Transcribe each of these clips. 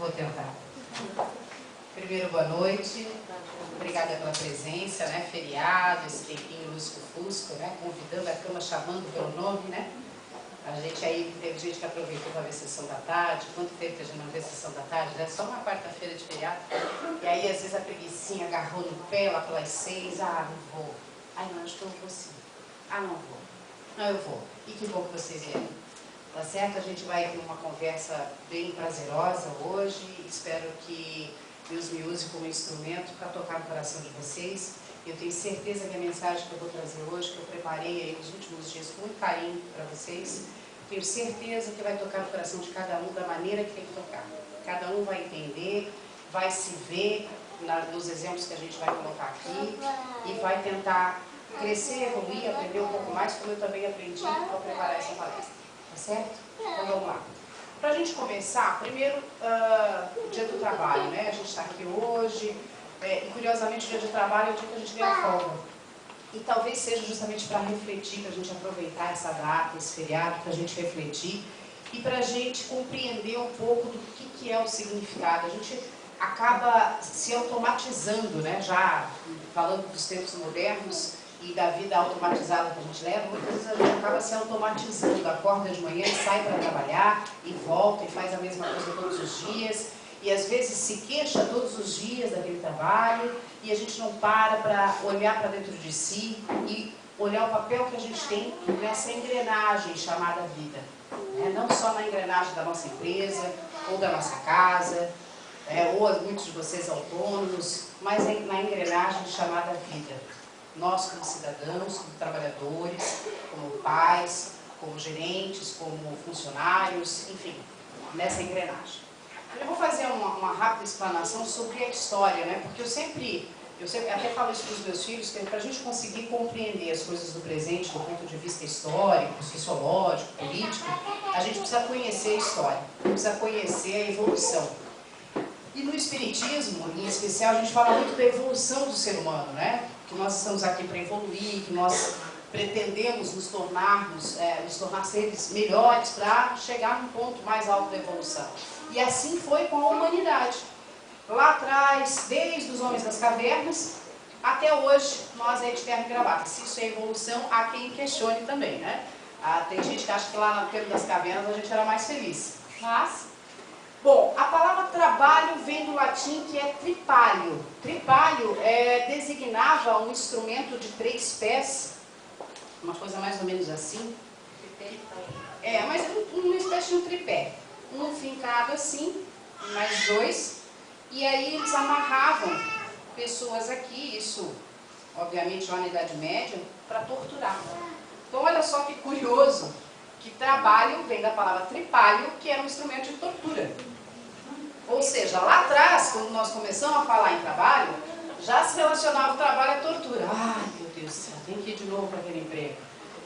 Vou tentar. Primeiro, boa noite. Obrigada pela presença, né? Feriado, esse tempinho lusco-fusco, né? Convidando a cama, chamando pelo nome, né? A gente aí, teve gente que aproveitou para ver a sessão da tarde. Quanto tempo que a gente não vê a sessão da tarde? Né? Só uma quarta-feira de feriado. E aí, às vezes, a preguicinha agarrou no pé lá pelas 6. Ah, não vou. Ai, não, acho que eu vou sim. Ah, não vou. Não, eu vou. E que bom que vocês vieram. Tá certo? A gente vai ter uma conversa bem prazerosa hoje. Espero que Deus me use como instrumento para tocar no coração de vocês. Eu tenho certeza que a mensagem que eu vou trazer hoje, que eu preparei aí nos últimos dias com muito carinho para vocês, tenho certeza que vai tocar no coração de cada um da maneira que tem que tocar. Cada um vai entender, vai se ver nos exemplos que a gente vai colocar aqui e vai tentar crescer, evoluir, aprender um pouco mais, como eu também aprendi ao preparar essa palestra. Tá certo? Então vamos lá. Para a gente começar, primeiro, o dia do trabalho, né? A gente está aqui hoje, e curiosamente o dia de trabalho é o dia que a gente ganha folga. E talvez seja justamente para refletir, para a gente aproveitar essa data, esse feriado, para a gente refletir e para a gente compreender um pouco do que é o significado. A gente acaba se automatizando, né? Já falando dos tempos modernos e da vida automatizada que a gente leva, muitas vezes a gente acaba se automatizando, acorda de manhã e sai para trabalhar e volta e faz a mesma coisa todos os dias e às vezes se queixa todos os dias daquele trabalho e a gente não para olhar para dentro de si e olhar o papel que a gente tem nessa engrenagem chamada vida, né? Não só na engrenagem da nossa empresa ou da nossa casa, ou muitos de vocês autônomos, mas na engrenagem chamada vida. Nós como cidadãos, como trabalhadores, como pais, como gerentes, como funcionários, enfim, nessa engrenagem. Eu vou fazer uma rápida explanação sobre a história, né? Porque eu sempre até falo isso para os meus filhos, que para a gente conseguir compreender as coisas do presente do ponto de vista histórico, sociológico, político, a gente precisa conhecer a história, precisa conhecer a evolução. E no Espiritismo, em especial, a gente fala muito da evolução do ser humano, né? Que nós estamos aqui para evoluir, que nós pretendemos nos tornar seres melhores para chegar num ponto mais alto da evolução. E assim foi com a humanidade. Lá atrás, desde os homens das cavernas, até hoje, nós é de terra e gravata. Se isso é evolução, há quem questione também, né? Tem gente que acha que lá no tempo das cavernas a gente era mais feliz. Mas... bom, a palavra trabalho vem do latim que é tripalho. Tripalho designava um instrumento de 3 pés, uma coisa mais ou menos assim. Mas uma espécie de um tripé. Um fincado assim, mais 2, e aí eles amarravam pessoas aqui, isso obviamente lá na Idade Média, para torturar. Então olha só que curioso, que trabalho vem da palavra tripalho, que era um instrumento de tortura. Ou seja, lá atrás, quando nós começamos a falar em trabalho, já se relacionava o trabalho à tortura. Ai, meu Deus do céu, tem que ir de novo para aquele emprego.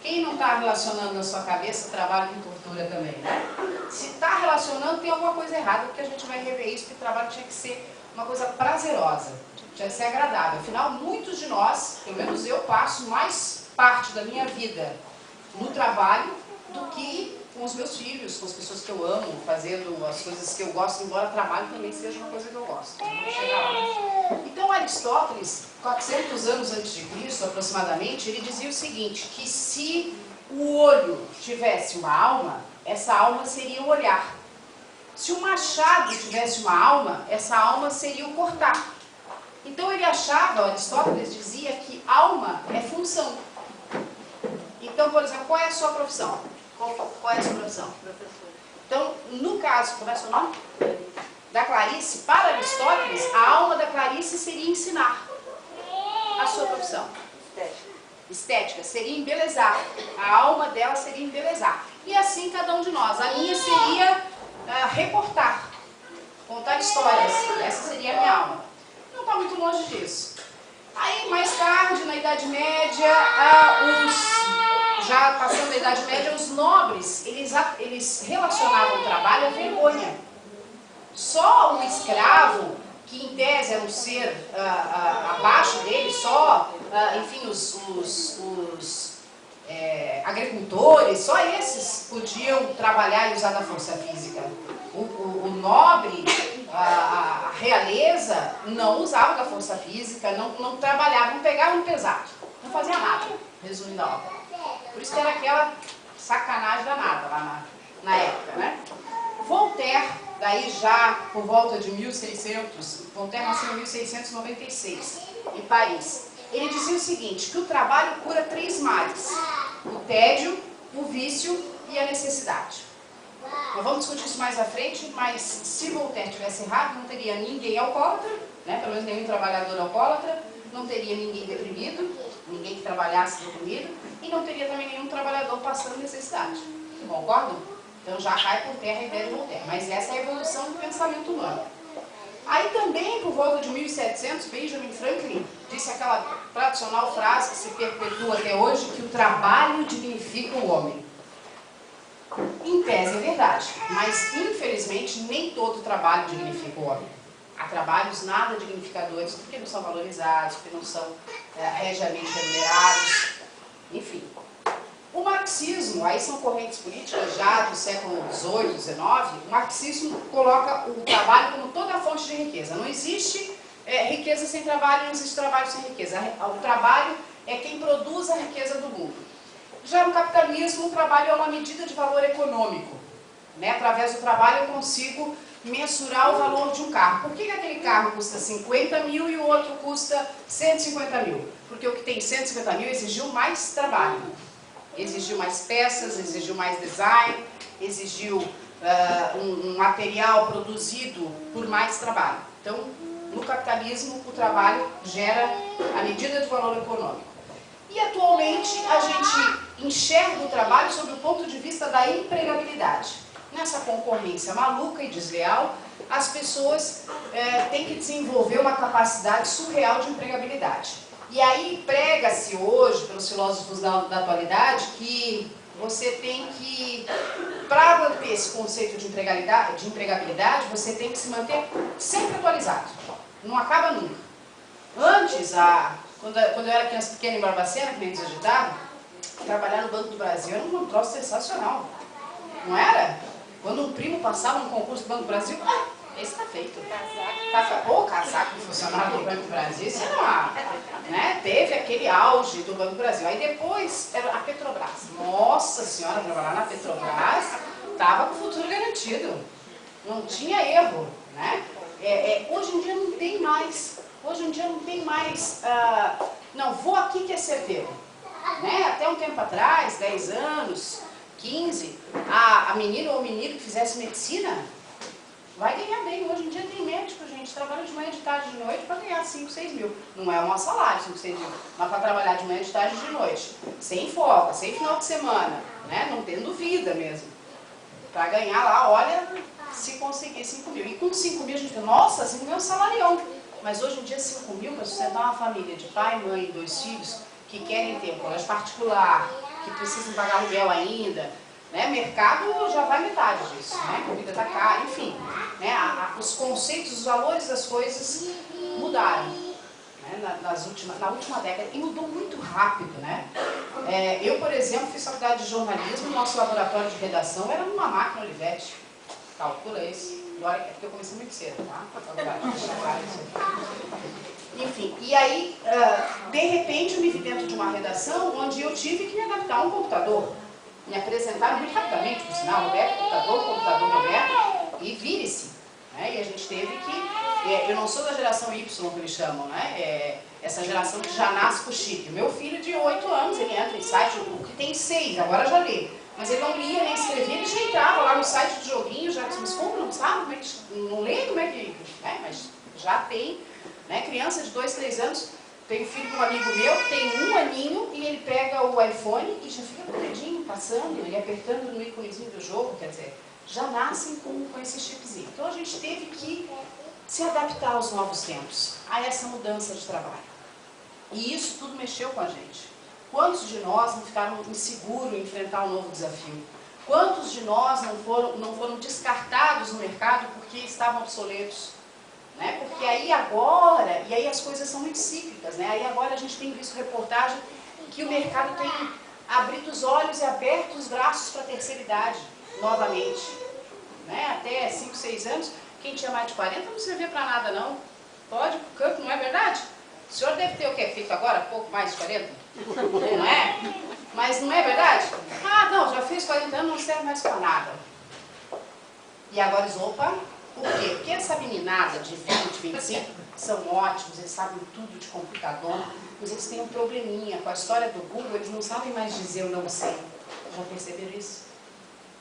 Quem não está relacionando na sua cabeça trabalho com tortura também, né? Se está relacionando, tem alguma coisa errada, porque a gente vai rever isso, porque o trabalho tinha que ser uma coisa prazerosa, tinha que ser agradável. Afinal, muitos de nós, pelo menos eu, passo mais parte da minha vida no trabalho do que com os meus filhos, com as pessoas que eu amo, fazendo as coisas que eu gosto, embora trabalho também seja uma coisa que eu gosto. Vamos chegar lá. Então Aristóteles, 400 anos antes de Cristo, aproximadamente, ele dizia o seguinte, que se o olho tivesse uma alma, essa alma seria o olhar. Se o machado tivesse uma alma, essa alma seria o cortar. Então ele achava, Aristóteles dizia que alma é função. Então, por exemplo, qual é a sua profissão? Qual é a sua profissão? Professora. Então, no caso, como é o seu nome? Da Clarice, para Aristóteles, a alma da Clarice seria ensinar. A sua profissão? Estética. Estética, seria embelezar. A alma dela seria embelezar. E assim cada um de nós. A minha seria reportar, contar histórias. Essa seria a minha alma. Não está muito longe disso. Aí, mais tarde, na Idade Média, já passando a Idade Média, os nobres, eles relacionavam o trabalho à vergonha. Só o escravo, que em tese era um ser abaixo dele, enfim, os agricultores, só esses podiam trabalhar e usar da força física. O nobre, a realeza não usava da força física, não trabalhava, não pegava no pesado, não fazia nada, resumindo a obra. Por isso que era aquela sacanagem danada lá na época, né? Voltaire, daí já por volta de 1600, Voltaire nasceu em 1696, em Paris. Ele dizia o seguinte, que o trabalho cura 3 males: o tédio, o vício e a necessidade. Nós vamos discutir isso mais à frente, mas se Voltaire tivesse errado, não teria ninguém alcoólatra, né? Pelo menos nenhum trabalhador alcoólatra, não teria ninguém deprimido, ninguém que trabalhasse deprimido, e não teria também nenhum trabalhador passando necessidade. Concordam? Então já cai por terra a ideia de Voltaire, mas essa é a evolução do pensamento humano. Aí também, por volta de 1700, Benjamin Franklin disse aquela tradicional frase que se perpetua até hoje, que o trabalho dignifica o homem. Em tese é verdade, mas infelizmente nem todo trabalho dignifica o homem. Há trabalhos nada dignificadores, porque não são valorizados, porque não são regiamente remunerados, enfim. O marxismo, aí são correntes políticas já do século XVIII, XIX, o marxismo coloca o trabalho como toda a fonte de riqueza. Não existe riqueza sem trabalho, não existe trabalho sem riqueza. O trabalho é quem produz a riqueza do mundo. Já no capitalismo, o trabalho é uma medida de valor econômico. Né? Através do trabalho eu consigo mensurar o valor de um carro. Por que aquele carro custa 50 mil e o outro custa 150 mil? Porque o que tem 150 mil exigiu mais trabalho. Exigiu mais peças, exigiu mais design, exigiu um material produzido por mais trabalho. Então, no capitalismo, o trabalho gera a medida de valor econômico. E atualmente a gente enxerga o trabalho sob o ponto de vista da empregabilidade. Nessa concorrência maluca e desleal, as pessoas têm que desenvolver uma capacidade surreal de empregabilidade. E aí prega-se hoje, pelos filósofos da atualidade, que você tem que, para manter esse conceito de empregabilidade, você tem que se manter sempre atualizado. Não acaba nunca. Antes, quando eu era criança pequena em Barbacena, que nem diz ditado, trabalhar no Banco do Brasil era um troço sensacional. Não era? Quando um primo passava no concurso do Banco do Brasil, esse está feito. Casaco de funcionário do Banco do Brasil, isso não, né? Teve aquele auge do Banco do Brasil. Aí depois, era a Petrobras. Nossa Senhora, trabalhar na Petrobras estava com o futuro garantido. Não tinha erro, né? Hoje em dia não tem mais. Hoje em dia não tem mais, não, vou aqui que é certeiro. Né? Até um tempo atrás, 10 anos, 15, a menina ou o menino que fizesse medicina vai ganhar bem. Hoje em dia tem médico, gente, trabalha de manhã, de tarde, de noite para ganhar 5, 6 mil. Não é um salário, 5, 6 mil, mas para trabalhar de manhã, de tarde, de noite. Sem folga, sem final de semana, né? Não tendo vida mesmo. Para ganhar lá, olha, se conseguir 5 mil. E com 5 mil a gente fala, nossa, 5 mil é um salarião. Mas hoje em dia 5 mil para sustentar uma família de pai, mãe e 2 filhos que querem ter um colégio particular, que precisam pagar aluguel ainda, né? Mercado já vai metade disso, né? Comida está cara, enfim. Né? Os conceitos, os valores das coisas mudaram, né? Na última década, e mudou muito rápido, né? Eu, por exemplo, fiz faculdade de jornalismo, nosso laboratório de redação era numa máquina Olivetti. Calcula isso. Agora é porque eu comecei muito cedo, tá? Enfim, e aí, de repente, eu me vi dentro de uma redação onde eu tive que me adaptar a um computador. Me apresentaram muito rapidamente, por sinal, Roberto, computador, Roberto, e vire-se. Né? E a gente teve que... eu não sou da geração Y, que eles chamam, né? Essa geração que já nasce com chip. Meu filho de 8 anos, ele entra em site, o que tem 6, agora já lê. Mas ele não lia nem escrevia, ele já entrava lá no site do joguinho, já disse, mas como não sabe, como é que, não lê, como é que... mas já tem, né? Criança de 2, 3 anos, tem filho de um amigo meu que tem 1 aninho e ele pega o iPhone e já fica com o dedinho passando, ele apertando no íconezinho do jogo, quer dizer, já nascem com esse chipzinho. Então a gente teve que se adaptar aos novos tempos, a essa mudança de trabalho. E isso tudo mexeu com a gente. Quantos de nós não ficaram inseguros em enfrentar um novo desafio? Quantos de nós não foram descartados no mercado porque estavam obsoletos? Né? Porque aí agora, e aí as coisas são muito cíclicas, né? Aí agora a gente tem visto reportagem que o mercado tem abrido os olhos e aberto os braços para a terceira idade, novamente. Né? Até 5, 6 anos, Quem tinha mais de 40 não servia para nada, não. Pode ir pro campo, não é verdade? O senhor deve ter o quê? Feito agora? Pouco mais de 40? Não é? Mas não é verdade? Ah, não, já fiz 40 anos, não serve mais para nada. E agora eles, opa, por quê? Porque essa meninada de 20, 25 são ótimos, eles sabem tudo de computador, mas eles têm um probleminha. Com a história do Google, eles não sabem mais dizer eu não sei. Já perceberam isso?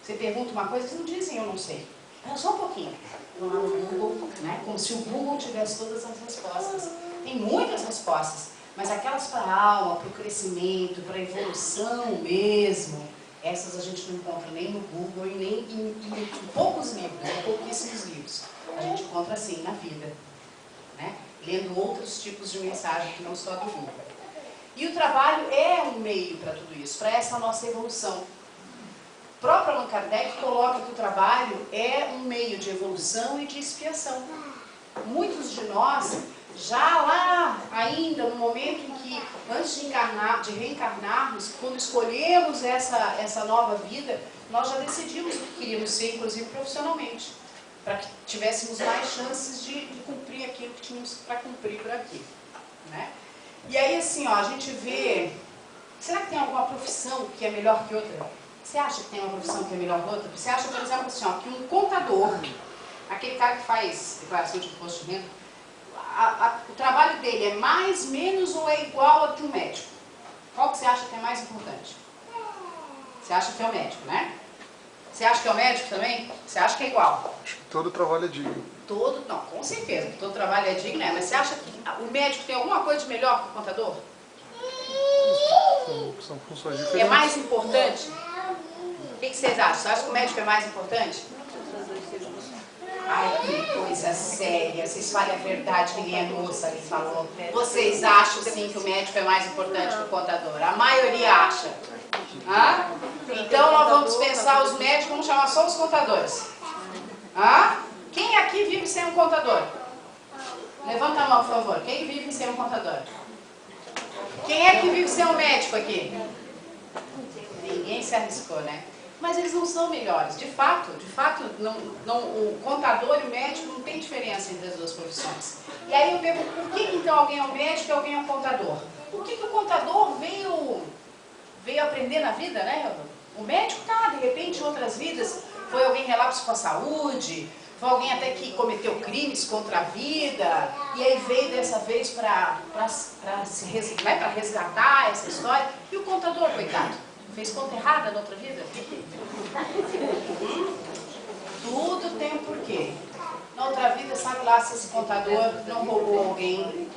Você pergunta uma coisa, eles não dizem eu não sei. Só um pouquinho. Vão lá no Google, né? Como se o Google tivesse todas as respostas. Tem muitas respostas, mas aquelas para a alma, para o crescimento, para a evolução mesmo, essas a gente não encontra nem no Google e nem em poucos livros, em pouquíssimos livros. A gente encontra assim na vida, né? Lendo outros tipos de mensagem que não só do Google. E o trabalho é um meio para tudo isso, para essa nossa evolução. O próprio Allan Kardec coloca que o trabalho é um meio de evolução e de expiação. Muitos de nós, já lá ainda no momento em que, antes de reencarnarmos, quando escolhemos essa nova vida, nós já decidimos o que queríamos ser, inclusive profissionalmente, para que tivéssemos mais chances de cumprir aquilo que tínhamos para cumprir por aqui, né? E aí assim, ó, a gente vê, será que tem alguma profissão que é melhor que outra? Você acha que tem uma profissão que é melhor que outra? Você acha, por exemplo, assim, ó, que um contador, aquele cara que faz declaração de imposto de renda, o trabalho dele é mais, menos ou é igual a que um médico? Qual que você acha que é mais importante? Você acha que é o médico, né? Você acha que é o médico também? Você acha que é igual? Acho que todo trabalho é digno. Não, com certeza, que todo trabalho é digno, né? Mas você acha que o médico tem alguma coisa de melhor que o contador? São funções diferentes. É mais importante? O que vocês acham? Você acha que o médico é mais importante? Ai, que coisa séria. Vocês falam a verdade, que nem a moça ali falou. Vocês acham sim que o médico é mais importante que o contador? A maioria acha. Hã? Então nós vamos dispensar os médicos, vamos chamar só os contadores. Hã? Quem aqui vive sem um contador? Levanta a mão, por favor. Quem vive sem um contador? Quem é que vive sem um médico aqui? Ninguém se arriscou, né? Mas eles não são melhores. De fato, o contador e o médico não tem diferença entre as duas profissões. E aí eu pergunto, por que então alguém é um médico e alguém é um contador? Por que o contador veio aprender na vida, né? O médico tá, de repente, em outras vidas, foi alguém relapso com a saúde, foi alguém até que cometeu crimes contra a vida, e aí veio dessa vez para resgatar essa história. E o contador, coitado, fez conta errada na outra vida? Tudo tem um porquê. Na outra vida, sabe lá se esse contador não roubou alguém,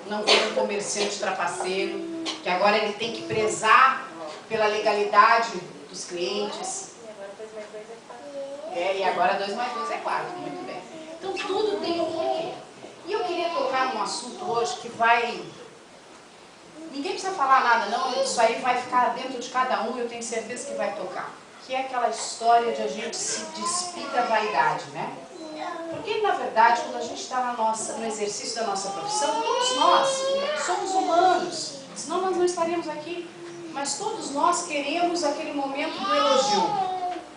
não foi um comerciante trapaceiro, que agora ele tem que prezar pela legalidade dos clientes. E agora 2 mais 2 é 4, muito bem. Então tudo tem um porquê. E eu queria tocar num assunto hoje que vai... Ninguém precisa falar nada não, isso aí vai ficar dentro de cada um e eu tenho certeza que vai tocar. Que é aquela história de a gente se despir da vaidade, né? Porque na verdade, quando a gente está no exercício da nossa profissão, todos nós somos humanos, senão nós não estaríamos aqui. Mas todos nós queremos aquele momento do elogio.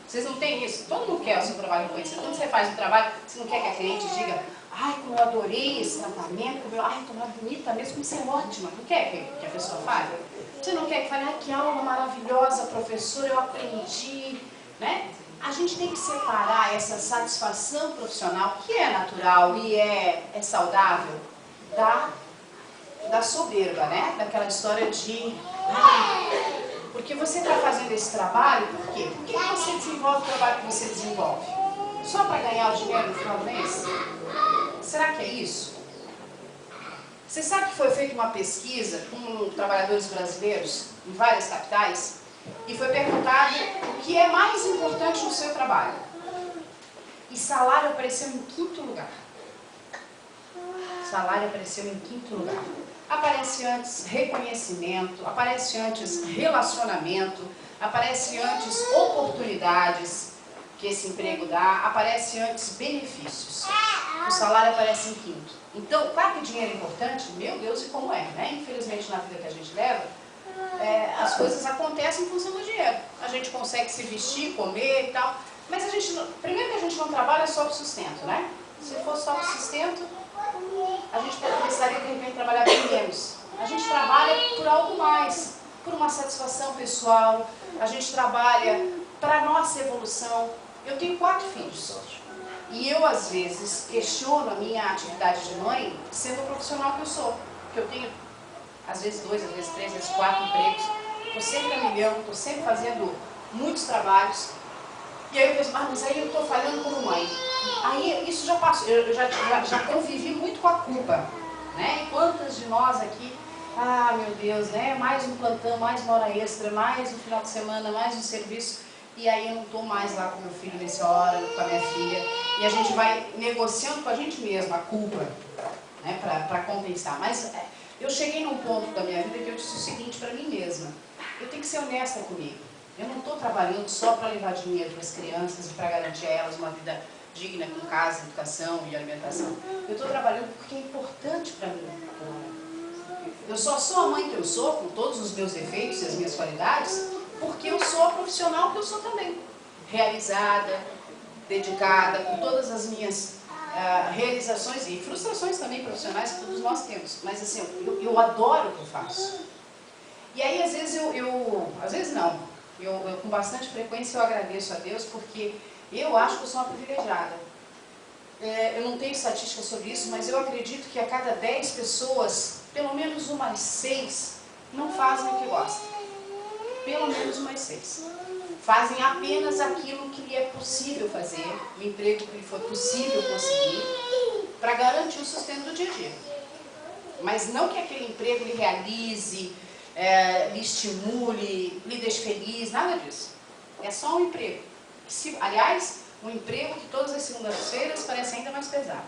Vocês não têm isso? Todo mundo quer o seu trabalho reconhecido. Quando você faz um trabalho, você não quer que a cliente diga: ai, como eu adorei esse tratamento, ai, estou bonita mesmo, como você é ótima. Não quer que a pessoa fale? Você não quer que fale: ai, que aula maravilhosa, professora, eu aprendi, né? A gente tem que separar essa satisfação profissional, que é natural e é saudável, da soberba, né? Daquela história de... porque você está fazendo esse trabalho, por quê? Por que você desenvolve o trabalho que você desenvolve? Só para ganhar o dinheiro no final do mês? Será que é isso? Você sabe que foi feita uma pesquisa com trabalhadores brasileiros em várias capitais e foi perguntado o que é mais importante no seu trabalho. E salário apareceu em 5º lugar. Salário apareceu em 5º lugar. Aparece antes reconhecimento, aparece antes relacionamento, aparece antes oportunidades que esse emprego dá, aparece antes benefícios. O salário aparece em 5º. Então, claro que dinheiro é importante, meu Deus, e como é, né? Infelizmente, na vida que a gente leva, as coisas acontecem em função do dinheiro. A gente consegue se vestir, comer e tal, mas primeiro que a gente não trabalha só para o sustento, né? Se fosse só para sustento, a gente começaria de repente a trabalhar bem menos. A gente trabalha por algo mais, por uma satisfação pessoal, a gente trabalha para a nossa evolução. Eu tenho 4 filhos e eu às vezes questiono a minha atividade de mãe sendo o profissional que eu sou. Porque eu tenho às vezes 2, às vezes 3, às vezes 4 empregos, estou sempre a milhão, estou sempre fazendo muitos trabalhos. E aí eu penso, mas aí eu estou falhando como mãe. Aí isso já passou, eu já convivi muito com a culpa, né? E quantas de nós aqui, meu Deus, né? Mais um plantão, mais uma hora extra, mais um final de semana, mais um serviço. E aí eu não estou mais lá com meu filho nessa hora, com a minha filha. E a gente vai negociando com a gente mesma a culpa, né? Para compensar. Mas eu cheguei num ponto da minha vida que eu disse o seguinte para mim mesma: eu tenho que ser honesta comigo. Eu não estou trabalhando só para levar dinheiro para as crianças e para garantir a elas uma vida digna com casa, educação e alimentação. Eu estou trabalhando porque é importante para mim. Eu só sou a mãe que eu sou, com todos os meus defeitos e as minhas qualidades, porque eu sou a profissional que eu sou também. Realizada, dedicada, com todas as minhas realizações e frustrações também profissionais que todos nós temos. Mas assim, eu adoro o que eu faço. E aí às vezes às vezes não. Eu, com bastante frequência, eu agradeço a Deus, porque eu acho que eu sou uma privilegiada. Eu não tenho estatística sobre isso, mas eu acredito que a cada 10 pessoas, pelo menos umas 6 não fazem o que gostam. Pelo menos umas 6. Fazem apenas aquilo que lhe é possível fazer, o emprego que lhe for possível conseguir, para garantir o sustento do dia a dia. Mas não que aquele emprego lhe realize, lhe estimule, lhe deixe feliz, nada disso. É só um emprego. Aliás, um emprego que todas as segundas-feiras parece ainda mais pesado.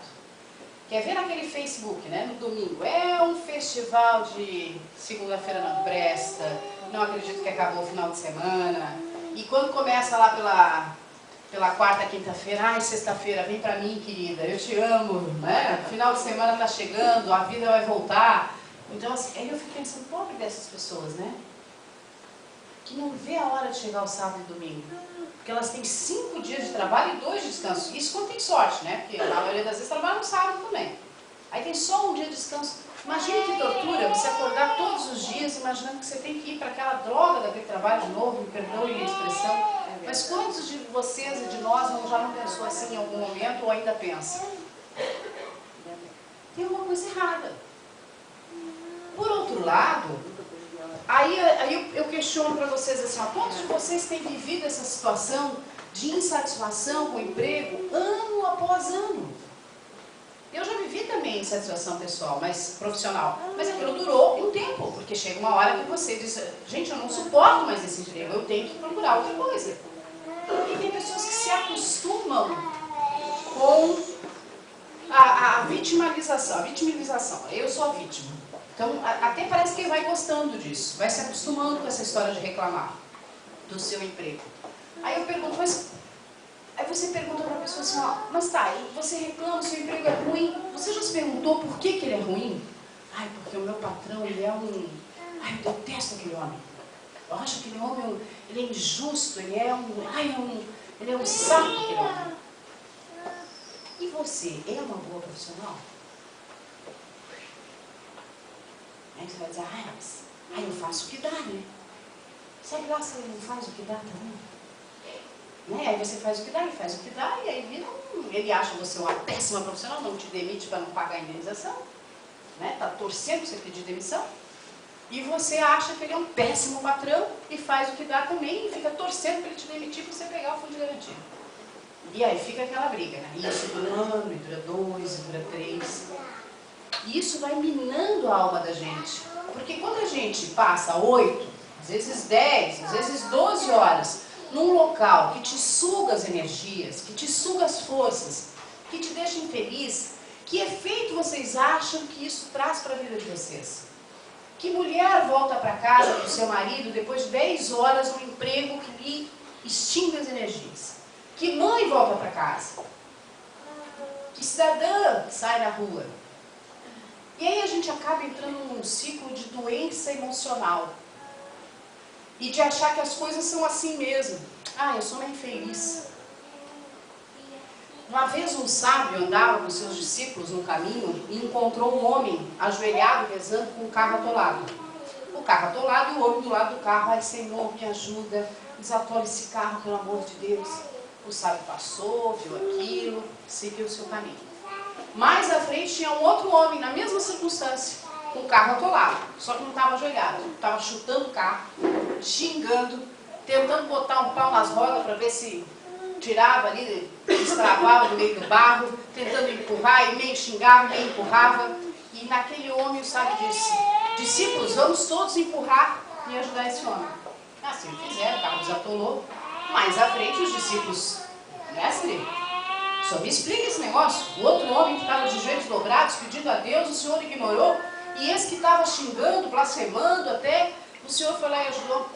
Quer ver naquele Facebook, né, no domingo? É um festival de segunda-feira não presta, não acredito que acabou o final de semana. E quando começa lá pela quarta, quinta-feira, sexta-feira, vem pra mim, querida, eu te amo, né? Final de semana tá chegando, a vida vai voltar. Então, assim, aí eu fico pensando, pobre dessas pessoas, né? Que não vê a hora de chegar o sábado e domingo. Porque elas têm 5 dias de trabalho e 2 de descanso. Isso quando tem sorte, né? Porque a maioria das vezes trabalha no sábado também. Aí tem só um dia de descanso. Imagina que tortura você acordar todos os dias imaginando que você tem que ir para aquela droga daquele trabalho de novo, me perdoe a expressão. Mas quantos de vocês e de nós já não pensou assim em algum momento ou ainda pensa? Tem uma coisa errada. Por outro lado, aí eu questiono para vocês assim, quantos de vocês têm vivido essa situação de insatisfação com o emprego ano após ano? Eu já vivi também insatisfação pessoal, mas profissional, mas aquilo durou um tempo, porque chega uma hora que você diz, gente, eu não suporto mais esse emprego, eu tenho que procurar outra coisa. E tem pessoas que se acostumam com a vitimização, eu sou a vítima. Então, até parece que ele vai gostando disso, vai se acostumando com essa história de reclamar do seu emprego. Aí eu pergunto, aí você pergunta para a pessoa assim, mas tá, você reclama, seu emprego é ruim, você já se perguntou por que ele é ruim? Porque o meu patrão, ele é eu detesto aquele homem. Eu acho que aquele homem, ele é injusto, ele é um saco, aquele homem. E você, é uma boa profissional? Aí você vai dizer, eu faço o que dá, né? Sabe lá se ele não faz o que dá também? Né? Aí você faz o que dá, ele faz o que dá, e aí ele acha você uma péssima profissional, não te demite para não pagar a indenização, né? Tá torcendo para você pedir demissão, e você acha que ele é um péssimo patrão, e faz o que dá também, e fica torcendo para ele te demitir para você pegar o fundo de garantia. E aí fica aquela briga, né? E isso dura 1 ano, e dura 2, e dura 3... E isso vai minando a alma da gente. Porque quando a gente passa 8, às vezes 10, às vezes 12 horas num local que te suga as energias, que te suga as forças, que te deixa infeliz, que efeito vocês acham que isso traz para a vida de vocês? Que mulher volta para casa do seu marido depois de 10 horas no emprego que lhe extingue as energias? Que mãe volta para casa? Que cidadã sai na rua? E aí a gente acaba entrando num ciclo de doença emocional. E de achar que as coisas são assim mesmo. Eu sou uma infeliz. Uma vez um sábio andava com seus discípulos no caminho e encontrou um homem ajoelhado rezando com um carro atolado. O carro atolado e o homem do lado do carro. Ai, Senhor, me ajuda, desatola esse carro, pelo amor de Deus. O sábio passou, viu aquilo, seguiu o seu caminho. Mais à frente tinha um outro homem, na mesma circunstância, com o carro atolado, só que não estava ajoelhado, estava chutando o carro, xingando, tentando botar um pau nas rodas para ver se tirava ali, destravava no meio do barro, tentando empurrar, e meio xingava, meio empurrava. E naquele homem o sábio disse: discípulos, vamos todos empurrar e ajudar esse homem. Assim fizeram, o carro desatolou. Mais à frente os discípulos: mestre, só me explica esse negócio. O outro homem que estava de joelhos dobrados pedindo a Deus, o Senhor ignorou. E esse que estava xingando, blasfemando até, o Senhor foi lá e ajudou.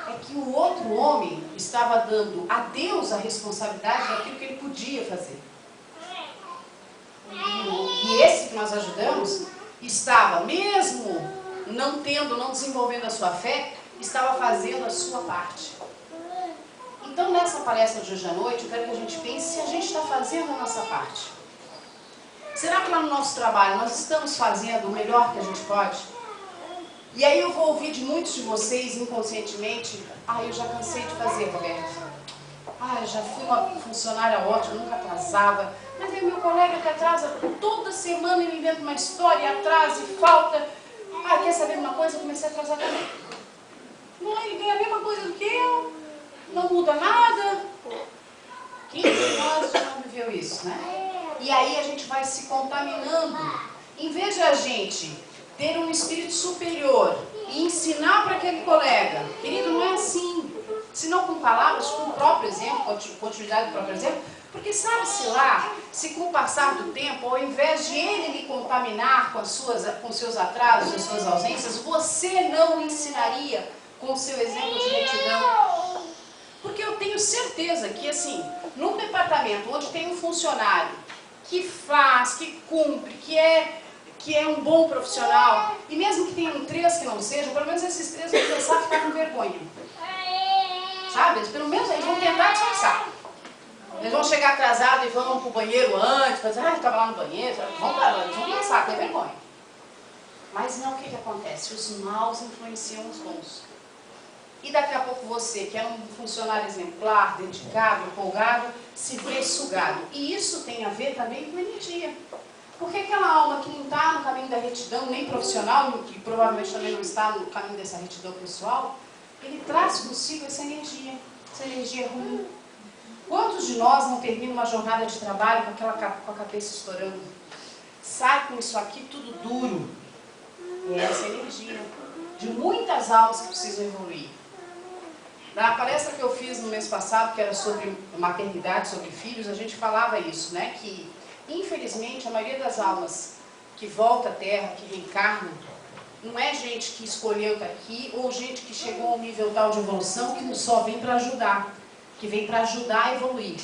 É que o outro homem estava dando a Deus a responsabilidade daquilo que ele podia fazer. E esse que nós ajudamos estava, mesmo não desenvolvendo a sua fé, estava fazendo a sua parte. Então, nessa palestra de hoje à noite, eu quero que a gente pense se a gente está fazendo a nossa parte. Será que lá no nosso trabalho nós estamos fazendo o melhor que a gente pode? E aí eu vou ouvir de muitos de vocês inconscientemente: ah, eu já cansei de fazer, Roberto. Ah, eu já fui uma funcionária ótima, nunca atrasava. Mas aí o meu colega que atrasa, toda semana ele inventa uma história, atrasa e falta. Ah, quer saber uma coisa? Eu comecei a atrasar também. Não, ele ganha a mesma coisa do que eu, não muda nada. Quem de nós já não viveu isso, né? E aí a gente vai se contaminando. Em vez de a gente ter um espírito superior e ensinar para aquele colega: querido, não é assim. Se não com palavras, com o próprio exemplo, continuidade do próprio exemplo. Porque sabe-se lá, se com o passar do tempo, ao invés de ele lhe contaminar com seus atrasos, as suas ausências, você não o ensinaria com o seu exemplo de retidão. Porque eu tenho certeza que, assim, num departamento onde tem um funcionário que faz, que cumpre, que é um bom profissional, e mesmo que tenham 3 que não sejam, pelo menos esses 3 vão começar a ficar com vergonha. Sabe? Eles, pelo menos eles vão tentar disfarçar. Eles vão chegar atrasados e vão para o banheiro antes, para dizer: ah, eu estava lá no banheiro. Eles vão começar a ter vergonha. Mas não, o que acontece? Os maus influenciam os bons. E daqui a pouco você, que é um funcionário exemplar, dedicado, empolgado, se vê sugado. E isso tem a ver também com energia. Porque aquela alma que não está no caminho da retidão, nem profissional, que provavelmente também não está no caminho dessa retidão pessoal, ele traz consigo essa energia ruim. Quantos de nós não terminam uma jornada de trabalho com a cabeça estourando? Sai com isso aqui tudo duro. E é essa energia de muitas almas que precisam evoluir. Na palestra que eu fiz no mês passado, que era sobre maternidade, sobre filhos, a gente falava isso, né? Que, infelizmente, a maioria das almas que volta à Terra, que reencarnam, não é gente que escolheu estar aqui, ou gente que chegou a um nível tal de evolução que só vem para ajudar, que vem para ajudar a evoluir.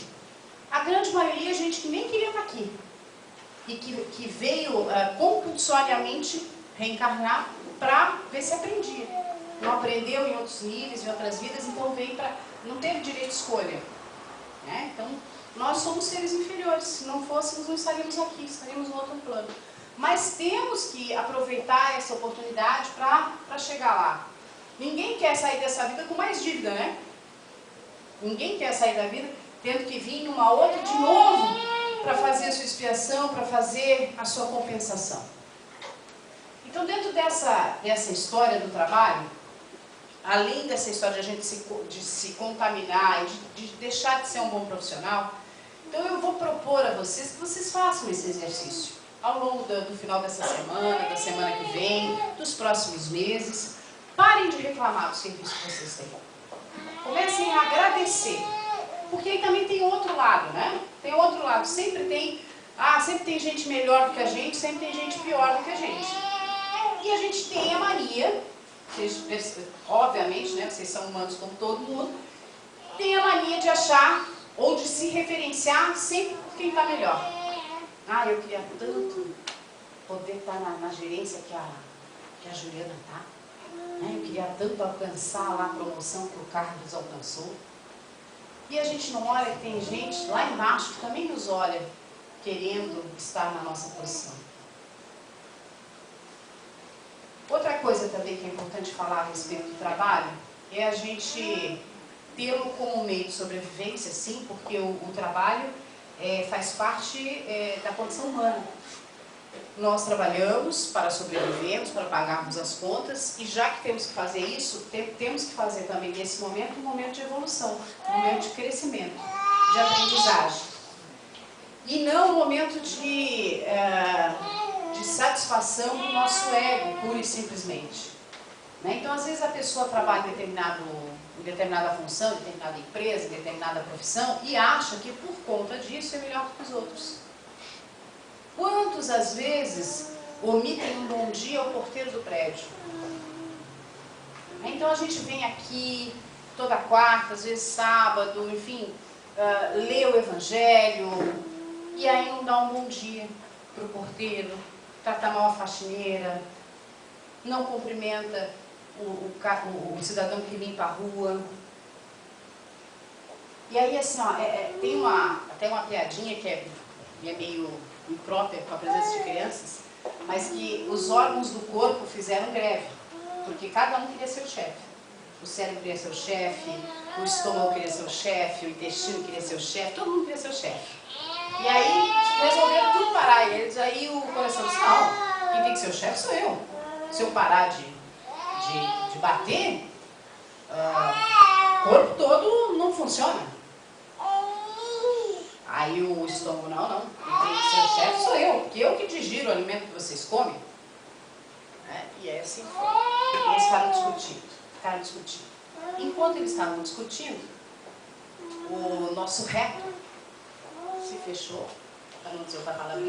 A grande maioria é gente que nem queria estar aqui, e que veio compulsoriamente reencarnar para ver se aprendia. Não aprendeu em outros níveis, em outras vidas, então veio para... não teve direito de escolha. Né? Então, nós somos seres inferiores. Se não fôssemos, não estaríamos aqui, estaríamos no outro plano. Mas temos que aproveitar essa oportunidade para chegar lá. Ninguém quer sair dessa vida com mais dívida, né? Ninguém quer sair da vida tendo que vir numa outra de novo para fazer a sua expiação, para fazer a sua compensação. Então, dentro dessa história do trabalho, além dessa história de a gente se contaminar e de deixar de ser um bom profissional, então eu vou propor a vocês que vocês façam esse exercício ao longo do final dessa semana, da semana que vem, dos próximos meses. Parem de reclamar do serviço que vocês têm. Comecem a agradecer. Porque aí também tem outro lado, né? Tem outro lado. Sempre tem gente melhor do que a gente, sempre tem gente pior do que a gente. E a gente tem a mania, obviamente, né, vocês são humanos como todo mundo, tem a mania de achar ou de se referenciar sempre por quem está melhor. Ah, eu queria tanto poder estar na gerência que a Juliana está. Né? Eu queria tanto alcançar lá a promoção que o Carlos alcançou. E a gente não olha que tem gente lá embaixo que também nos olha, querendo estar na nossa posição. Outra coisa também que é importante falar a respeito do trabalho é a gente tê-lo como meio de sobrevivência, sim, porque o trabalho faz parte da condição humana. Nós trabalhamos para sobrevivermos, para pagarmos as contas, e já que temos que fazer isso, temos que fazer também nesse momento um momento de evolução, um momento de crescimento, de aprendizagem. E não um momento de satisfação do nosso ego, pura e simplesmente. Né? Então, às vezes a pessoa trabalha em determinada função, em determinada empresa, em determinada profissão, e acha que por conta disso é melhor do que os outros. Quantos, às vezes, omitem um bom dia ao porteiro do prédio? Então a gente vem aqui toda quarta, às vezes sábado, enfim, lê o Evangelho, e aí não dá um bom dia para o porteiro, trata mal a faxineira, não cumprimenta o cidadão que limpa a rua. E aí, assim, ó, tem até uma piadinha que é meio imprópria com a presença de crianças, mas que os órgãos do corpo fizeram greve, porque cada um queria ser o chefe. O cérebro queria ser o chefe, o estômago queria ser o chefe, o intestino queria ser o chefe, todo mundo queria ser o chefe. E aí resolveram tudo parar, e eles, aí o coração disse, não, quem tem que ser o chefe sou eu. Se eu parar de bater, o corpo todo não funciona. Aí o estômago, não, quem tem que ser o chefe sou eu, porque eu que digiro o alimento que vocês comem. E aí assim foi. E eles ficaram discutindo. Enquanto eles estavam discutindo, o nosso reto se fechou, para não dizer outra palavra,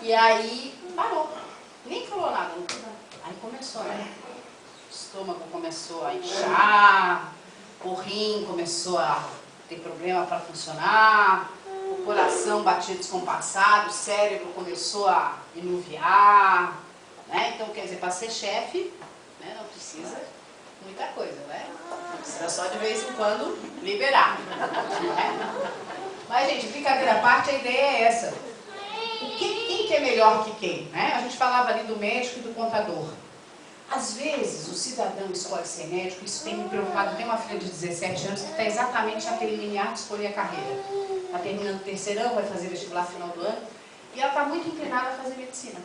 e aí parou. Nem falou nada. Aí começou, né? O estômago começou a inchar, o rim começou a ter problema para funcionar, o coração batia descompassado, o cérebro começou a enuviar, né? Então, quer dizer, para ser chefe, né, não precisa muita coisa, né? Não precisa só de vez em quando liberar. Né? Mas, gente, brincadeira à parte, a ideia é essa. Quem que é melhor que quem? Né? A gente falava ali do médico e do contador. Às vezes, o cidadão escolhe ser médico, isso tem me preocupado. Tem uma filha de 17 anos que está exatamente naquele limiar de escolher a carreira. Está terminando o terceirão, vai fazer vestibular final do ano, e ela está muito inclinada a fazer medicina.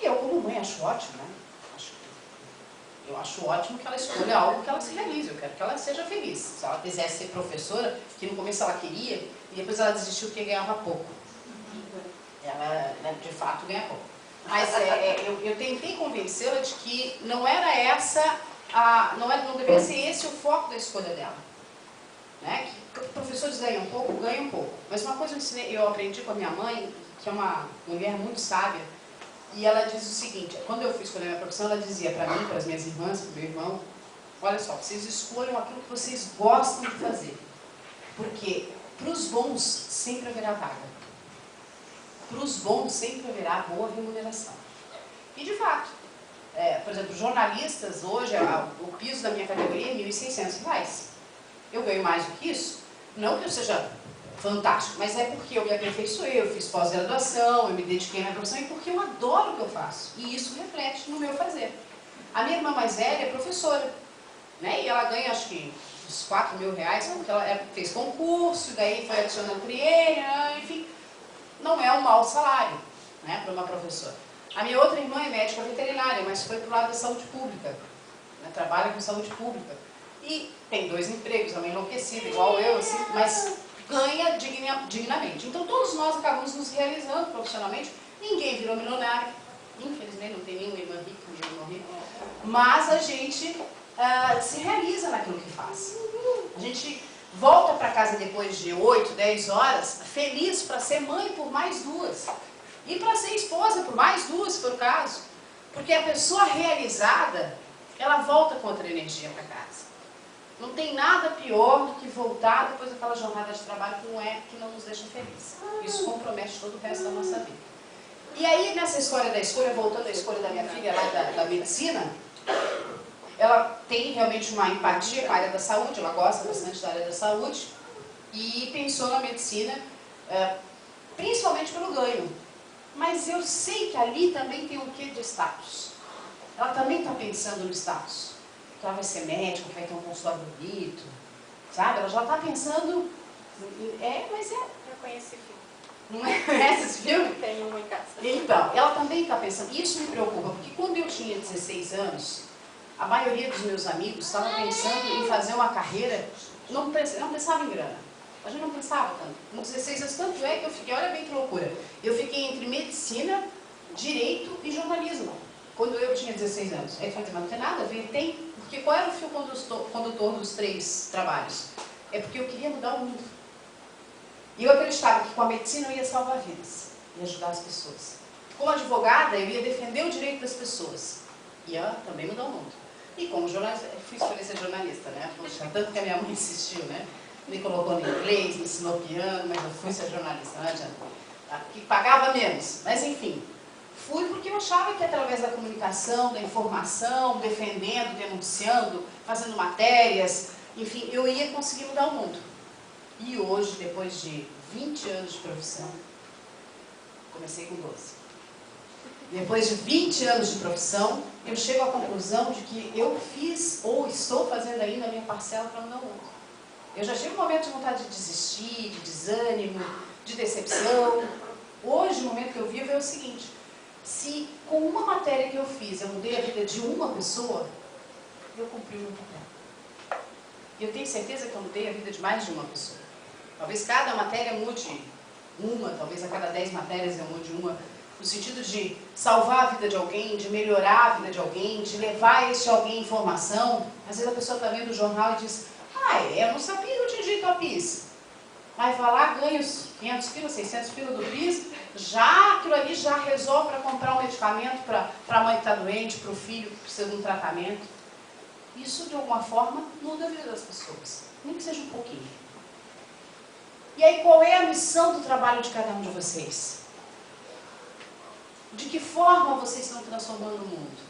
E eu, como mãe, acho ótimo, né? Eu acho ótimo que ela escolha algo que ela se realize, eu quero que ela seja feliz. Se ela quisesse ser professora, que no começo ela queria, e depois ela desistiu porque ganhava pouco. Ela, de fato, ganha pouco. Mas eu tentei convencê-la de que não era essa, não deveria ser esse o foco da escolha dela. Né? Que professores ganham um pouco. Mas uma coisa eu aprendi com a minha mãe, que é uma mulher muito sábia, e ela diz o seguinte, quando eu fui escolher a minha profissão, ela dizia para mim, para as minhas irmãs, para o meu irmão, olha só, vocês escolham aquilo que vocês gostam de fazer. Porque para os bons sempre haverá vaga. Para os bons sempre haverá boa remuneração. E de fato, por exemplo, jornalistas, hoje, o piso da minha categoria é R$ 1.600. Eu ganho mais do que isso? Não que eu seja fantástico, mas é porque eu me aperfeiçoei, eu fiz pós-graduação, eu me dediquei na profissão e porque eu adoro o que eu faço. E isso reflete no meu fazer. A minha irmã mais velha é professora, né? E ela ganha, acho que, uns R$4.000, porque ela fez concurso, daí foi adicionando triênio, enfim. Não é um mau salário, né, para uma professora. A minha outra irmã é médica veterinária, mas foi para o lado da saúde pública, né, trabalha com saúde pública. E tem 2 empregos, é uma enlouquecida, igual eu, assim, mas ganha dignamente. Então todos nós acabamos nos realizando profissionalmente. Ninguém virou milionário, infelizmente não tem nenhuma irmã rica, nenhum irmão rico, mas a gente se realiza naquilo que faz. A gente volta para casa depois de 8, 10 horas, feliz para ser mãe por mais 2. E para ser esposa por mais 2, se for o caso. Porque a pessoa realizada, ela volta com outra energia para casa. Não tem nada pior do que voltar depois daquela jornada de trabalho que não nos deixa felizes. Isso compromete todo o resto da nossa vida. E aí, nessa história da escolha, voltando à escolha da minha filha lá da medicina, ela tem realmente uma empatia com a área da saúde, ela gosta bastante da área da saúde, e pensou na medicina, principalmente pelo ganho. Mas eu sei que ali também tem um quê de status. Ela também está pensando no status. Que ela vai ser médica, vai ter um consultório bonito, sabe? Ela já está pensando... mas é... Eu conheci esse filme. Não é? Conhece esse filme? Tem um em casa. Então, ela também está pensando... Isso me preocupa, porque quando eu tinha 16 anos, a maioria dos meus amigos estava pensando em fazer uma carreira... Não pensava em grana. A gente não pensava tanto. Com 16 anos, tanto é que eu fiquei... Olha bem que loucura. Eu fiquei entre medicina, direito e jornalismo. Quando eu tinha 16 anos. Aí eu falei, mas não tem nada a ver. Tem... Porque qual era o fio condutor dos 3 trabalhos? É porque eu queria mudar o mundo. E eu acreditava que com a medicina eu ia salvar vidas, ia ajudar as pessoas. Como advogada, eu ia defender o direito das pessoas, ia também mudar o mundo. E como jornalista, eu fui escolher ser jornalista, né? Poxa, tanto que a minha mãe insistiu, né? Me colocou no inglês, me ensinou piano, mas eu fui ser jornalista, não adianta. Que pagava menos, mas enfim. Fui porque eu achava que através da comunicação, da informação, defendendo, denunciando, fazendo matérias, enfim, eu ia conseguir mudar o mundo. E hoje, depois de 20 anos de profissão, comecei com 12. Depois de 20 anos de profissão, eu chego à conclusão de que eu fiz, ou estou fazendo ainda a minha parcela para mudar o mundo. Eu já tive um momento de vontade de desistir, de desânimo, de decepção. Hoje, o momento que eu vivo é o seguinte: se com uma matéria que eu fiz, eu mudei a vida de uma pessoa, eu cumpri o meu papel. E eu tenho certeza que eu mudei a vida de mais de uma pessoa. Talvez cada matéria mude uma, talvez a cada 10 matérias eu mude uma, no sentido de salvar a vida de alguém, de melhorar a vida de alguém, de levar a este alguém informação. Às vezes a pessoa está vendo o jornal e diz, eu não sabia que eu tinha direito ao PIS. Aí vai lá, ganha os 500 pila, 600 pila do PIS, aquilo ali já resolve para comprar um medicamento para a mãe que está doente, para o filho que precisa de um tratamento. Isso, de alguma forma, muda a vida das pessoas, nem que seja um pouquinho. E aí, qual é a missão do trabalho de cada um de vocês? De que forma vocês estão transformando o mundo?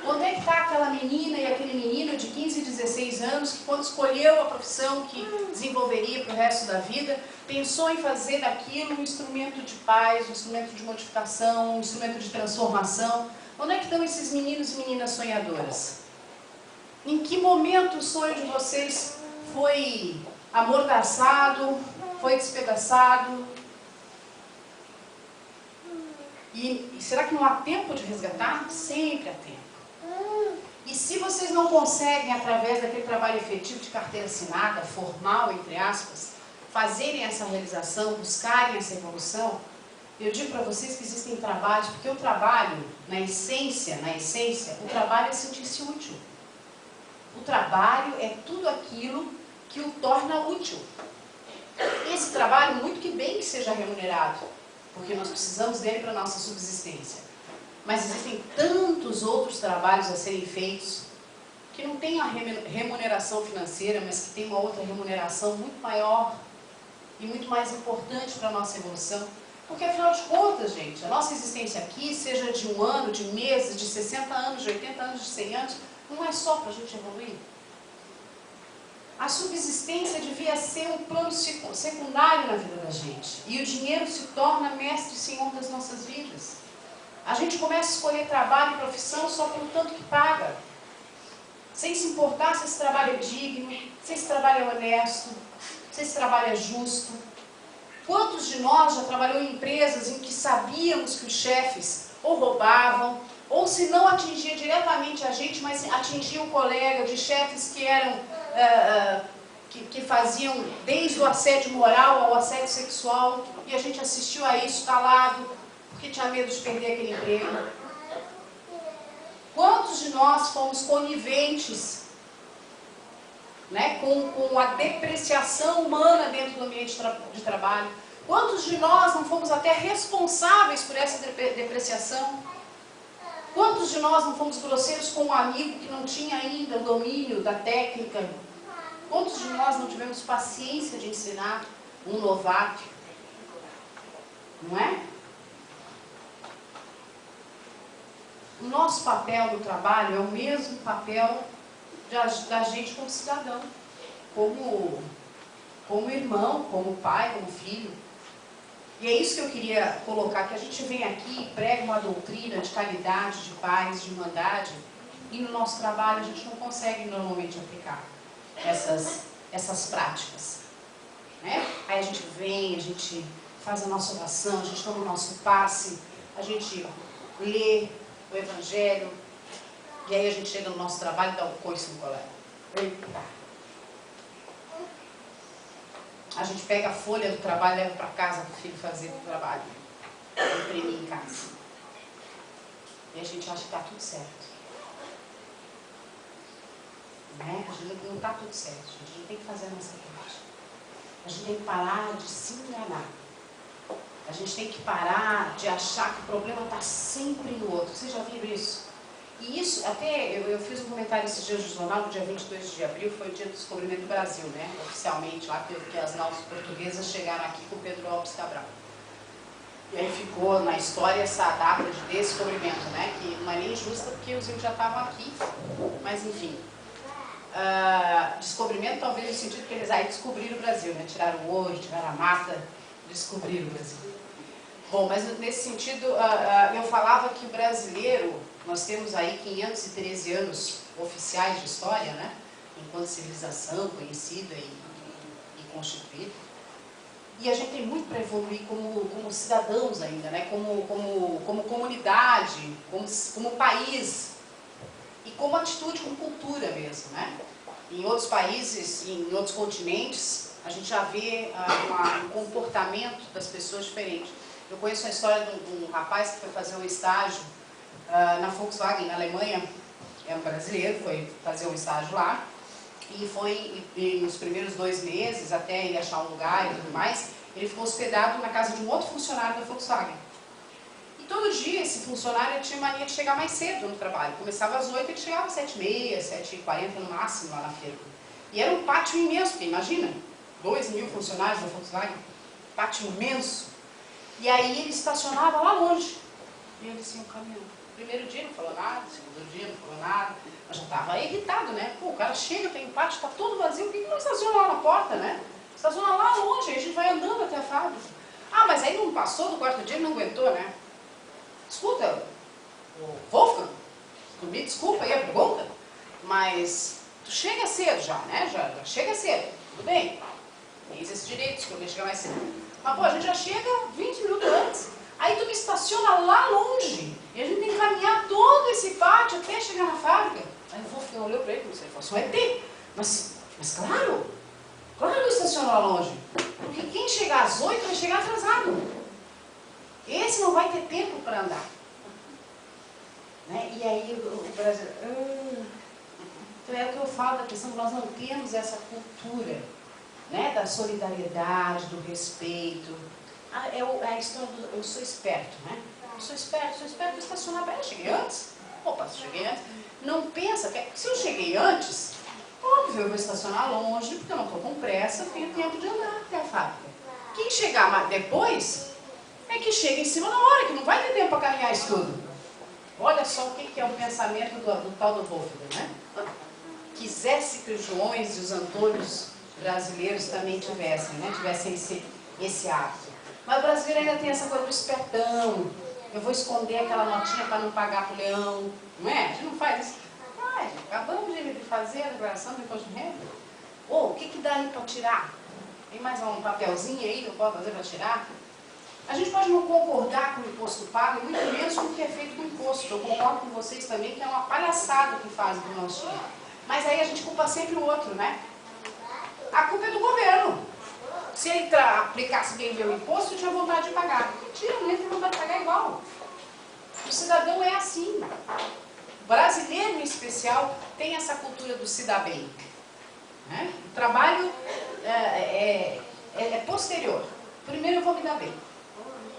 Onde é que está aquela menina e aquele menino de 15 e 16 anos que, quando escolheu a profissão que desenvolveria para o resto da vida, pensou em fazer daquilo um instrumento de paz, um instrumento de modificação, um instrumento de transformação? Onde é que estão esses meninos e meninas sonhadoras? Em que momento o sonho de vocês foi amordaçado, foi despedaçado? E será que não há tempo de resgatar? Sempre há tempo. E se vocês não conseguem, através daquele trabalho efetivo de carteira assinada, formal, entre aspas, fazerem essa realização, buscarem essa evolução, eu digo para vocês que existem trabalhos, porque o trabalho, na essência, o trabalho é sentir-se útil. O trabalho é tudo aquilo que o torna útil. Esse trabalho, muito que bem que seja remunerado, porque nós precisamos dele para a nossa subsistência. Mas existem tantos outros trabalhos a serem feitos que não têm a remuneração financeira, mas que tem uma outra remuneração muito maior e muito mais importante para a nossa evolução. Porque, afinal de contas, gente, a nossa existência aqui, seja de um ano, de meses, de 60 anos, de 80 anos, de 100 anos, não é só para a gente evoluir. A subsistência devia ser um plano secundário na vida da gente. E o dinheiro se torna mestre e senhor das nossas vidas. A gente começa a escolher trabalho e profissão só pelo tanto que paga. Sem se importar se esse trabalho é digno, se esse trabalho é honesto, se esse trabalho é justo. Quantos de nós já trabalhou em empresas em que sabíamos que os chefes ou roubavam, ou se não atingia diretamente a gente, mas atingia o colega, de chefes que eram... que faziam desde o assédio moral ao assédio sexual, e a gente assistiu a isso calado, porque tinha medo de perder aquele emprego. Quantos de nós fomos coniventes, né, com a depreciação humana dentro do ambiente de trabalho? Quantos de nós não fomos até responsáveis por essa depreciação? Quantos de nós não fomos grosseiros com um amigo que não tinha ainda o domínio da técnica? Quantos de nós não tivemos paciência de ensinar um novato? Não é? O nosso papel no trabalho é o mesmo papel da gente como cidadão, como irmão, como pai, como filho. E é isso que eu queria colocar, que a gente vem aqui e prega uma doutrina de caridade, de paz, de irmandade, e no nosso trabalho a gente não consegue normalmente aplicar essas práticas. Né? Aí a gente vem, a gente faz a nossa oração, a gente toma o nosso passe, a gente lê o Evangelho, e aí a gente chega no nosso trabalho e dá um coice no colega. Eita! A gente pega a folha do trabalho e leva para casa para o filho fazer o trabalho. Imprimir em casa. E a gente acha que está tudo certo. Né? A gente não está tudo certo. A gente tem que fazer a nossa parte. A gente tem que parar de se enganar. A gente tem que parar de achar que o problema está sempre no outro. Vocês já viram isso? E isso, até eu fiz um comentário esses dias no jornal, no dia 22 de abril, foi o dia do descobrimento do Brasil, né? Oficialmente, lá que as naus portuguesas chegaram aqui com Pedro Álvares Cabral. E aí ficou na história essa data de descobrimento, né? Que não é nem justa porque os índios já estavam aqui, mas enfim. Descobrimento talvez no sentido que eles aí descobriram o Brasil, né? Tiraram o ouro, tiraram a mata, descobriram o Brasil. Bom, mas nesse sentido, eu falava que o brasileiro, nós temos aí 513 anos oficiais de história, né? Enquanto civilização conhecida e constituída. E a gente tem muito para evoluir como cidadãos ainda, né? Como comunidade, como país. E como atitude, como cultura mesmo, né? Em outros países, em outros continentes, a gente já vê um comportamento das pessoas diferente. Eu conheço a história de um rapaz que foi fazer um estágio na Volkswagen, na Alemanha. É um brasileiro, foi fazer um estágio lá. E foi, nos primeiros 2 meses, até ele achar um lugar e tudo mais, ele ficou hospedado na casa de um outro funcionário da Volkswagen. E todo dia esse funcionário tinha mania de chegar mais cedo no trabalho. Começava às 8, ele chegava às 7h30, 7h40 no máximo lá na feira. E era um pátio imenso, porque imagina, 2.000 funcionários da Volkswagen, pátio imenso. E aí ele estacionava lá longe. E eu disse, o caminhão. Primeiro dia não falou nada, segundo dia não falou nada. Mas já estava irritado, né? Pô, o cara chega, tem um pátio, está todo vazio, por que não estaciona lá na porta, né? Estaciona lá longe, aí a gente vai andando até a fábrica. Ah, mas aí não passou do 4º dia, ele não aguentou, né? Escuta, Wolfgang, tu me desculpa aí a pergunta, mas tu chega cedo já, né? Já chega cedo, tudo bem. Tem esses direitos que eu deixo chegar mais cedo. Mas, pô, a gente já chega 20 minutos antes. Aí tu me estaciona lá longe. E a gente tem que caminhar todo esse pátio até chegar na fábrica. Aí o Wolfgang olhou para ele e disse, só é ET. Mas claro eu estaciono lá longe. Porque quem chegar às 8 vai chegar atrasado. Esse não vai ter tempo para andar. Né? E aí o Brasil... Então é o que eu falo da questão, nós não temos essa cultura, né, da solidariedade, do respeito. É a história do eu sou esperto, né? Eu sou esperto, vou estacionar bem. Eu cheguei antes. Opa, cheguei antes. Não pensa que se eu cheguei antes, óbvio, eu vou estacionar longe, porque eu não estou com pressa, eu tenho tempo de andar até a fábrica. Quem chegar depois é que chega em cima na hora, que não vai ter tempo para caminhar isso tudo. Olha só o que é o pensamento do tal do Wolfgang, né? Quisesse que os Joões e os Antônios brasileiros também tivessem, né? Tivessem esse hábito. Mas o brasileiro ainda tem essa coisa do espertão. Eu vou esconder aquela notinha para não pagar pro leão. Não é? A gente não faz isso. Ai, acabamos de fazer a declaração de imposto de renda. Ou, o que dá aí para tirar? Tem mais um papelzinho aí que eu posso fazer para tirar? A gente pode não concordar com o imposto pago, e muito menos com o que é feito com o imposto. Eu concordo com vocês também que é uma palhaçada que fazem do nosso dinheiro. Mas aí a gente culpa sempre o outro, né? A culpa é do governo. Se ele aplicasse bem o meu imposto, eu tinha vontade de pagar. Mentira, não tem vontade de pagar igual. O cidadão é assim. O brasileiro, em especial, tem essa cultura do se dar bem. Né? O trabalho é posterior. Primeiro eu vou me dar bem.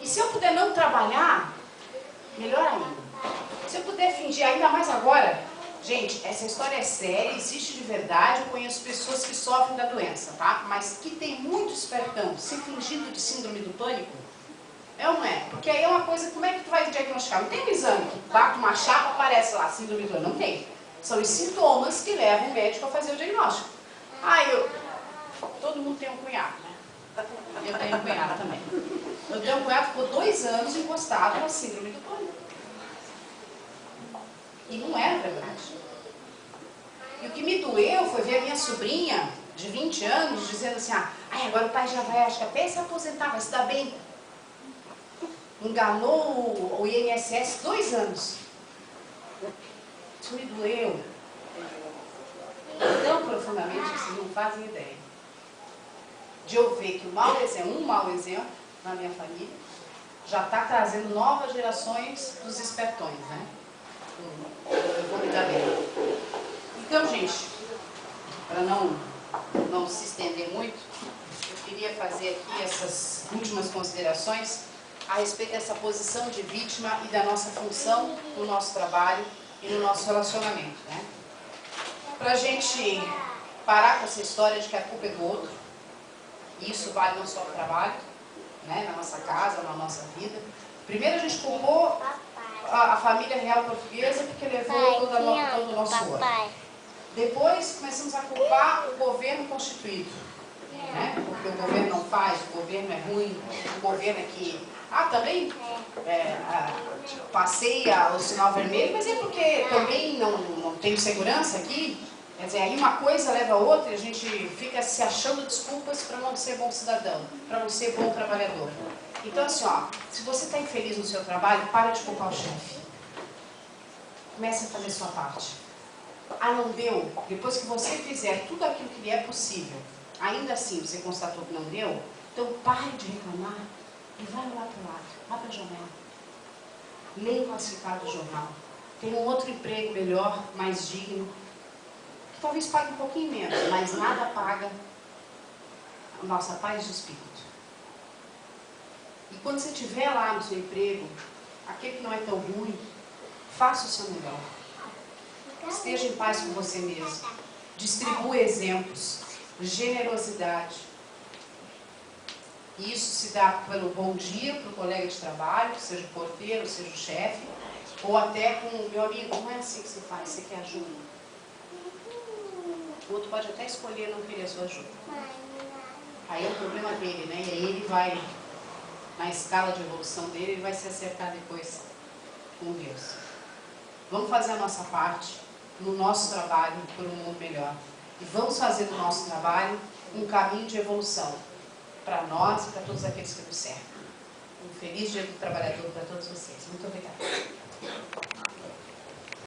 E se eu puder não trabalhar, melhor ainda. Se eu puder fingir, ainda mais agora, gente, essa história é séria, existe de verdade, eu conheço pessoas que sofrem da doença, tá? Mas que tem muito espertão, se fingindo de síndrome do pânico, é ou não é? Porque aí é uma coisa, como é que tu vai diagnosticar? Não tem um exame que bate uma chapa, aparece lá, síndrome do pânico, não tem. São os sintomas que levam o médico a fazer o diagnóstico. Todo mundo tem um cunhado, né? Eu tenho um cunhado também. Eu tenho um cunhado que ficou 2 anos encostado na síndrome do pânico. E não era verdade. E o que me doeu foi ver a minha sobrinha, de 20 anos, dizendo assim, agora o pai já vai, acho que até se aposentar, vai se dar bem. Enganou o INSS 2 anos. Isso me doeu tão profundamente que vocês não fazem ideia. De eu ver que um mau exemplo na minha família já está trazendo novas gerações dos espertões, né? Eu vou me dar bem. Então, gente, para não se estender muito, eu queria fazer aqui essas últimas considerações a respeito dessa posição de vítima e da nossa função no nosso trabalho e no nosso relacionamento, né? Para a gente parar com essa história de que a culpa é do outro, e isso vale não só no trabalho, né, na nossa casa, na nossa vida. Primeiro a gente culpou a família real portuguesa porque levou todo o nosso ouro. Depois começamos a culpar o governo constituído, né? Porque o governo não faz, o governo é ruim, o governo é que... também passei o sinal vermelho, mas é porque também não tenho segurança aqui. Quer dizer, aí uma coisa leva a outra e a gente fica se achando desculpas para não ser bom cidadão, para não ser bom trabalhador. Então assim, se você está infeliz no seu trabalho, para de culpar o chefe. Comece a fazer a sua parte. Não deu? Depois que você fizer tudo aquilo que lhe é possível, ainda assim você constatou que não deu, então pare de reclamar e vai lá para o lado, abre a janela. Leia o classificado do jornal. Tem um outro emprego melhor, mais digno, que talvez pague um pouquinho menos, mas nada paga a nossa paz de espírito. E quando você estiver lá no seu emprego, aquele que não é tão ruim, faça o seu melhor. Esteja em paz com você mesmo. Distribua exemplos, generosidade. E isso se dá pelo bom dia para o colega de trabalho, seja o porteiro, seja o chefe, ou até com o meu amigo. Não é assim que se faz, você quer ajuda. O outro pode até escolher não querer a sua ajuda. Aí é o problema dele, né? E aí ele vai, na escala de evolução dele, ele vai se acertar depois com Deus. Vamos fazer a nossa parte no nosso trabalho por um mundo melhor. E vamos fazer do nosso trabalho um caminho de evolução para nós e para todos aqueles que nos cercam. Um feliz dia do trabalhador para todos vocês. Muito obrigada.